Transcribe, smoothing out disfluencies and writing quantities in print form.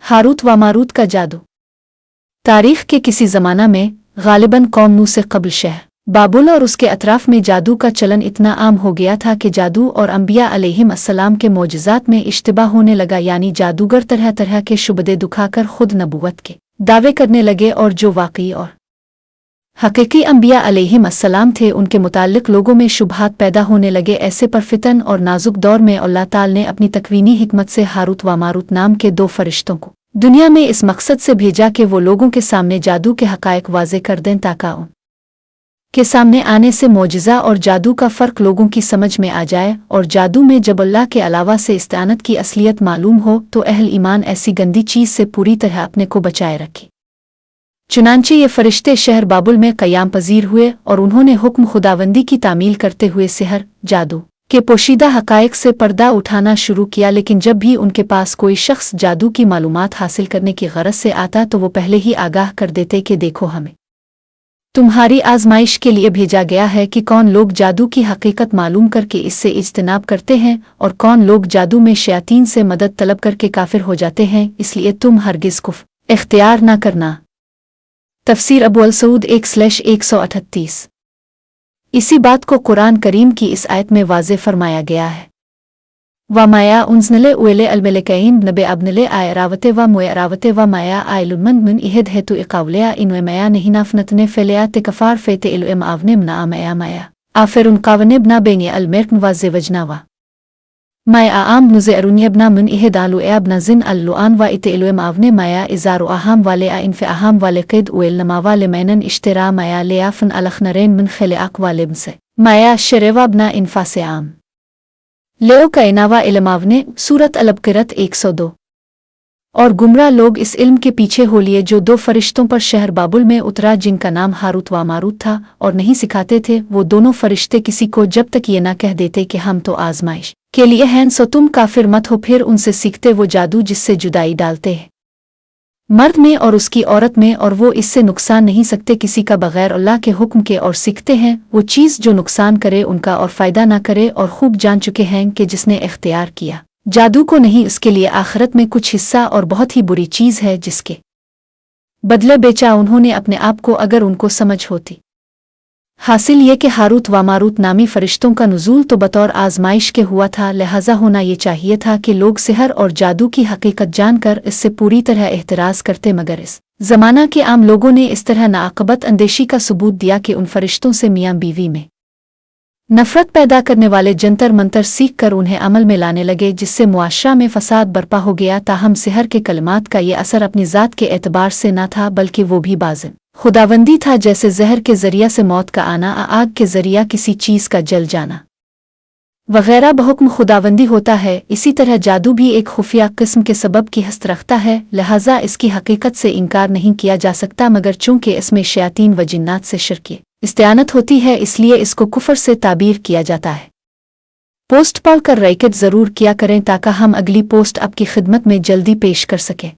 Harut व Marut का जादू। तारीख के किसी ज़माना में गालिबन कौम नूह से क़ब्ल शहर बाबुल और उसके अतराफ़ में जादू का चलन इतना आम हो गया था कि जादू और अंबिया अलैहिमुस्सलाम के मोजज़ात में इश्तिबाह होने लगा, यानी जादूगर तरह तरह के शुबदे दुखाकर खुद नबूवत के दावे करने लगे और जो वाकई और हकीकी अंबिया अलैहिमुस्सलाम थे उनके मुताल्लिक लोगों में शुबहात पैदा होने लगे। ऐसे परफितन और नाजुक दौर में अल्लाह ताला ने अपनी तकवीनी हिकमत से हारूत व मारूत नाम के दो फरिश्तों को दुनिया में इस मकसद से भेजा कि वो लोगों के सामने जादू के हक़ाइक़ वाज़े कर दें, ताकि उन के सामने आने से मोजिज़ा और जादू का फ़र्क लोगों की समझ में आ जाए, और जादू में जब अल्लाह के अलावा से इस्तानत की असलियत मालूम हो तो अहल ईमान ऐसी गंदी चीज़ से पूरी तरह अपने को बचाए रखे। चुनांचे ये फरिश्ते शहर बाबुल में क़याम पजीर हुए और उन्होंने हुक्म खुदावंदी की तामील करते हुए सिहर जादू के पोशीदा हक़ाइक़ से पर्दा उठाना शुरू किया। लेकिन जब भी उनके पास कोई शख्स जादू की मालूमात हासिल करने की गरज से आता तो वो पहले ही आगाह कर देते कि देखो, हमें तुम्हारी आजमाइश के लिए भेजा गया है कि कौन लोग जादू की हकीकत मालूम करके इससे इज्तनाब करते हैं और कौन लोग जादू में शयातीन से मदद तलब करके काफिर हो जाते हैं, इसलिए तुम हरगिज़ कुफ्र इख्तियार न करना। तफसीर अबू अल-सऊद 1/138। इसी बात को कुरान करीम की इस आयत में वाज़े फरमाया गया है। व माया उन्ज़ले उले अलमलकैन नबे अबनले आय रावते व मोय रावते व माया आयलुमन मन इहद है तो इकावलिया इन माया नहीं नाफनतने फेलिया ते कफार फेते इलम आवने मना माया माया आफिर उनकावने बना बेंगे अलमेरकन व ज़ेवजना व माया आम नुज़े अरुनियबना मन इहद आलु एबना जिन अल्लुआन व इते इलम आवने माया इज़ारु अहाम वाले आ इनफ़े अहाम वाले क़ैद उल नमा वाले मैनन इश्तरा माया लियाफन अलखनरेन मन खले अक वाले से माया शरेवा बना इनफासे आम लेओ का इनावा इलमावने। सूरत अल-बक़रत 102। और गुमराह लोग इस इल्म के पीछे हो लिए जो दो फरिश्तों पर शहर बाबुल में उतरा, जिनका नाम हारूत व मारूत था, और नहीं सिखाते थे वो दोनों फरिश्ते किसी को जब तक ये ना कह देते कि हम तो आजमाइश के लिए हैं, सो तुम काफिर मत हो। फिर उनसे सीखते वो जादू जिससे जुदाई डालते हैं मर्द में और उसकी औरत में, और वो इससे नुकसान नहीं सकते किसी का बगैर अल्लाह के हुक्म के, और सीखते हैं वो चीज़ जो नुकसान करे उनका और फ़ायदा ना करे, और खूब जान चुके हैं कि जिसने इख्तियार किया जादू को नहीं उसके लिए आखिरत में कुछ हिस्सा और बहुत ही बुरी चीज़ है जिसके बदले बेचा उन्होंने अपने आप को अगर उनको समझ होती। हासिल ये कि हारूत व मारूत नामी फरिश्तों का नुज़ूल तो बतौर आजमाइश के हुआ था, लिहाजा होना ये चाहिए था कि लोग सिहर और जादू की हकीकत जानकर इससे पूरी तरह एहतराज़ करते, मगर इस ज़माना के आम लोगों ने इस तरह नाअक़बत अंदेशी का सबूत दिया कि उन फरिश्तों से मियाँ बीवी में नफ़रत पैदा करने वाले जंतर मंतर सीख कर उन्हें अमल में लाने लगे, जिससे मुआशरा में फसाद बर्पा हो गया। ताहम सिहर के कलमात का ये असर अपनी ज़ात के एतबार से न था, बल्कि वो भी बाज़िन खुदाबंदी था, जैसे जहर के ज़रिया से मौत का आना, आग के ज़रिया किसी चीज़ का जल जाना वगैरह बहुक्म खुदाबंदी होता है। इसी तरह जादू भी एक खुफिया किस्म के सबब की हस्त रखता है, लिहाजा इसकी हकीकत से इनकार नहीं किया जा सकता, मगर चूँकि इसमें शयातीन व जिन्नात से शिरकी इस्तिआनत होती है, इसलिए इसको कुफर से ताबीर किया जाता है। पोस्ट पढ़ कर राइकट ज़रूर किया करें ताकि हम अगली पोस्ट आपकी खिदमत में जल्दी पेश कर सकें।